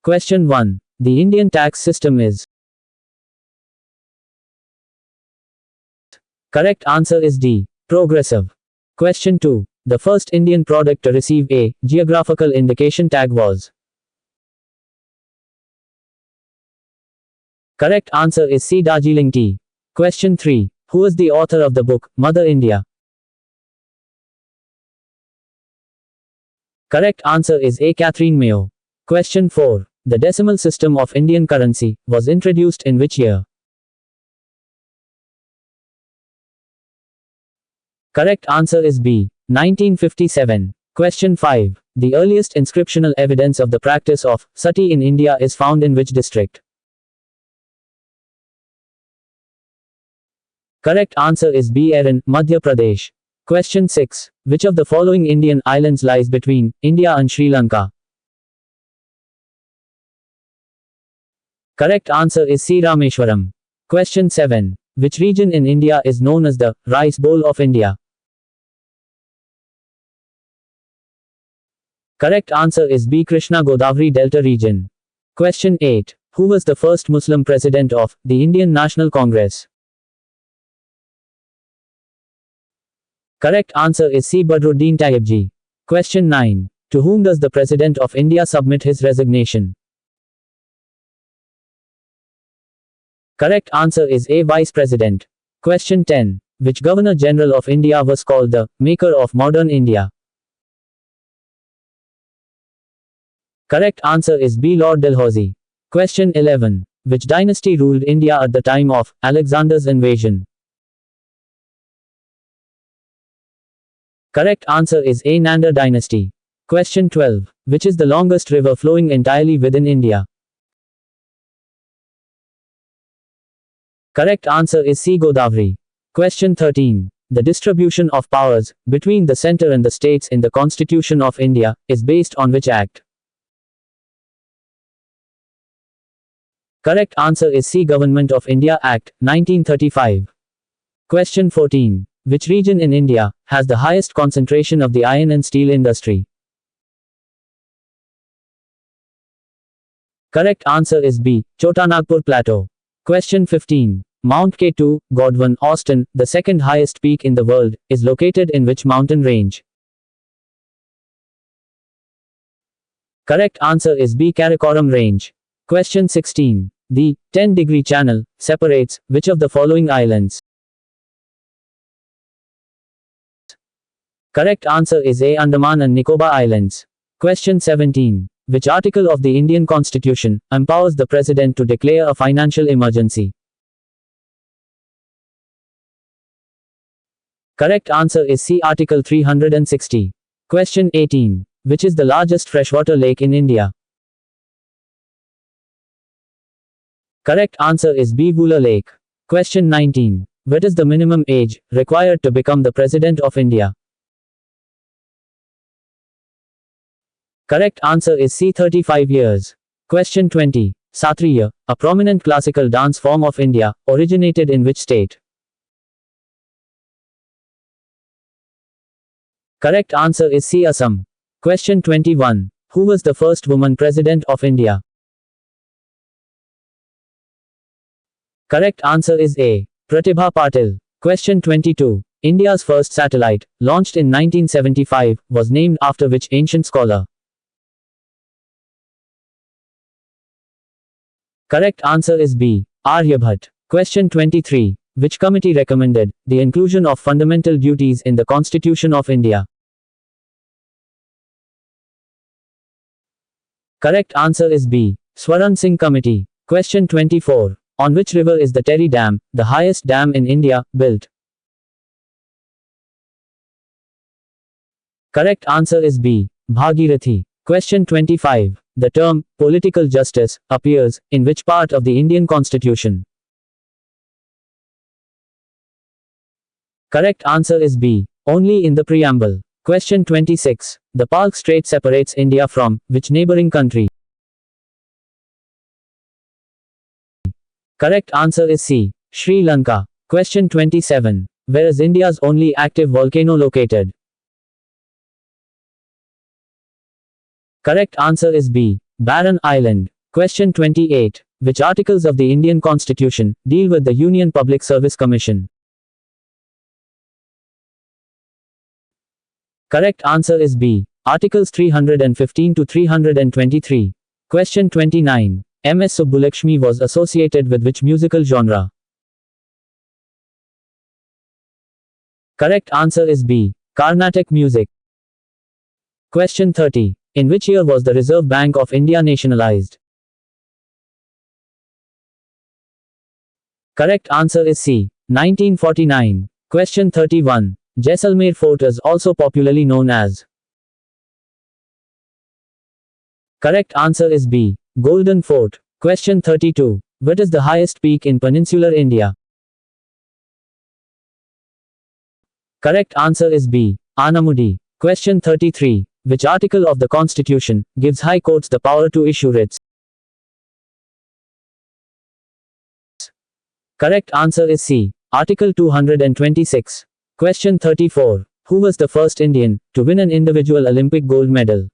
Question 1. The Indian tax system is. Correct answer is D. Progressive. Question 2. The first Indian product to receive a geographical indication tag was. Correct answer is C. Darjeeling tea. Question 3. Who is the author of the book, Mother India? Correct answer is A. Catherine Mayo. Question 4. The decimal system of Indian currency was introduced in which year? Correct answer is B. 1957. Question 5. The earliest inscriptional evidence of the practice of sati in India is found in which district? Correct answer is B. Aran, Madhya Pradesh. Question 6. Which of the following Indian islands lies between India and Sri Lanka? Correct answer is C. Rameshwaram. Question 7. Which region in India is known as the Rice Bowl of India? Correct answer is B. Krishna Godavari Delta region. Question 8. Who was the first Muslim president of the Indian National Congress? Correct answer is C. Badruddin Tayyibji. Question 9. To whom does the President of India submit his resignation? Correct answer is A. Vice President. Question 10. Which Governor General of India was called the maker of modern India? Correct answer is B. Lord Dalhousie. Question 11. Which dynasty ruled India at the time of Alexander's invasion? Correct answer is A. Nanda dynasty. Question 12. Which is the longest river flowing entirely within India? Correct answer is C. Godavari. Question 13. The distribution of powers between the center and the states in the Constitution of India is based on which act? Correct answer is C. Government of India Act, 1935. Question 14. Which region in India has the highest concentration of the iron and steel industry? Correct answer is B. Chotanagpur Plateau. Question 15. Mount K2, Godwin, Austin, the second highest peak in the world, is located in which mountain range? Correct answer is B. Karakoram Range. Question 16. The 10-degree channel separates which of the following islands? Correct answer is A. Andaman and Nicobar Islands. Question 17. Which article of the Indian Constitution empowers the President to declare a financial emergency? Correct answer is C. Article 360. Question 18. Which is the largest freshwater lake in India? Correct answer is B. Vula Lake. Question 19. What is the minimum age required to become the President of India? Correct answer is C. 35 years. Question 20. Satriya, a prominent classical dance form of India, originated in which state? Correct answer is C. Assam. Question 21. Who was the first woman President of India? Correct answer is A. Pratibha Patil. Question 22. India's first satellite, launched in 1975, was named after which ancient scholar? Correct answer is B. Aryabhat. Question 23. Which committee recommended the inclusion of fundamental duties in the Constitution of India? Correct answer is B. Swaran Singh Committee. Question 24. On which river is the Terry Dam, the highest dam in India, built? Correct answer is B. Bhagirathi. Question 25. The term political justice appears in which part of the Indian Constitution? Correct answer is B. Only in the preamble. Question 26. The Palk Strait separates India from which neighboring country? Correct answer is C. Sri Lanka. Question 27. Where is India's only active volcano located? Correct answer is B. Barren Island. Question 28. Which articles of the Indian Constitution deal with the Union Public Service Commission? Correct answer is B. Articles 315 to 323. Question 29. M.S. Subbulakshmi was associated with which musical genre? Correct answer is B. Carnatic music. Question 30. In which year was the Reserve Bank of India nationalized? Correct answer is C. 1949. Question 31. Jaisalmer Fort is also popularly known as? Correct answer is B. Golden Fort. Question 32. What is the highest peak in peninsular India? Correct answer is B. Anamudi. Question 33. Which article of the Constitution gives High Courts the power to issue writs? Correct answer is C. Article 226. Question 34. Who was the first Indian to win an individual Olympic gold medal?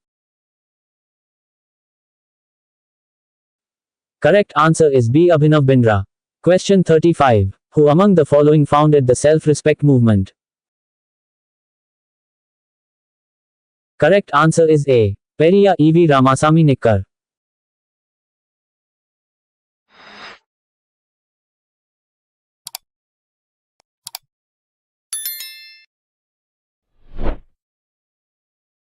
Correct answer is B. Abhinav Bindra. Question 35. Who among the following founded the self-respect movement? Correct answer is A. Periyar E.V. Ramasamy Nikkar.